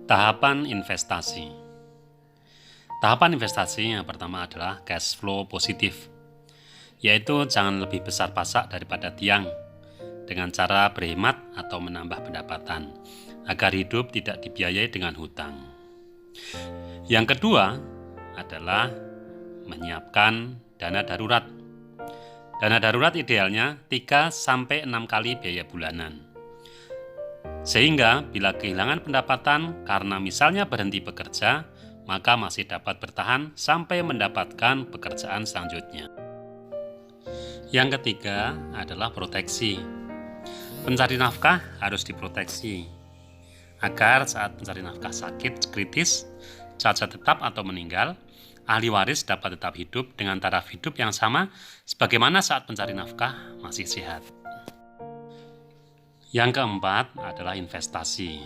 Tahapan investasi. Tahapan investasi yang pertama adalah cash flow positif, yaitu jangan lebih besar pasak daripada tiang dengan cara berhemat atau menambah pendapatan agar hidup tidak dibiayai dengan hutang. Yang kedua adalah menyiapkan dana darurat. Dana darurat idealnya 3-6 kali biaya bulanan. Sehingga bila kehilangan pendapatan karena misalnya berhenti bekerja, maka masih dapat bertahan sampai mendapatkan pekerjaan selanjutnya. Yang ketiga adalah proteksi. Pencari nafkah harus diproteksi agar saat pencari nafkah sakit kritis, cacat tetap atau meninggal, ahli waris dapat tetap hidup dengan taraf hidup yang sama sebagaimana saat pencari nafkah masih sehat. Yang keempat adalah investasi.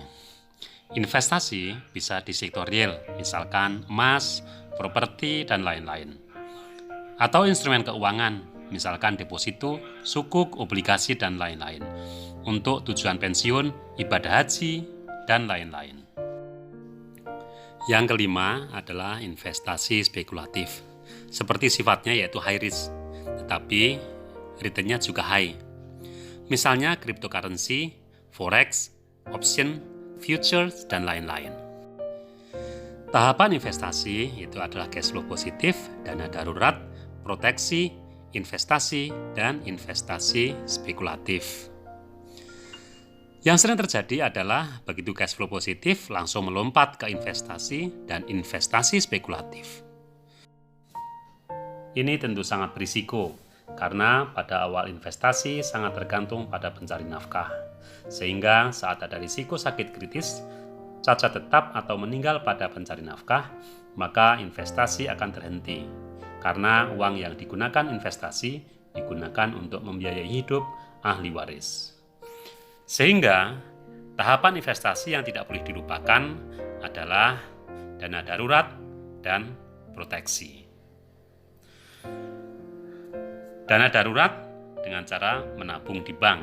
Investasi bisa di sektor real, misalkan emas, properti, dan lain-lain. Atau instrumen keuangan, misalkan deposito, sukuk, obligasi, dan lain-lain. Untuk tujuan pensiun, ibadah haji, dan lain-lain. Yang kelima adalah investasi spekulatif. Seperti sifatnya yaitu high risk, tetapi returnnya juga high. Misalnya cryptocurrency, forex, option, futures, dan lain-lain. Tahapan investasi itu adalah cash flow positif, dana darurat, proteksi, investasi, dan investasi spekulatif. Yang sering terjadi adalah begitu cash flow positif langsung melompat ke investasi dan investasi spekulatif. Ini tentu sangat berisiko, karena pada awal investasi sangat tergantung pada pencari nafkah, sehingga saat ada risiko sakit kritis, cacat tetap atau meninggal pada pencari nafkah, maka investasi akan terhenti, karena uang yang digunakan investasi digunakan untuk membiayai hidup ahli waris. Sehingga tahapan investasi yang tidak boleh dilupakan adalah dana darurat dan proteksi. Dana darurat dengan cara menabung di bank,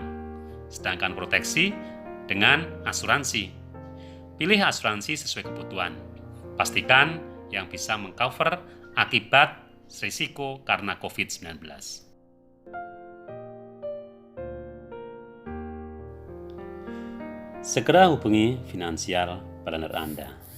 sedangkan proteksi dengan asuransi. Pilih asuransi sesuai kebutuhan. Pastikan yang bisa mengcover akibat risiko karena COVID-19. Segera hubungi financial planner Anda.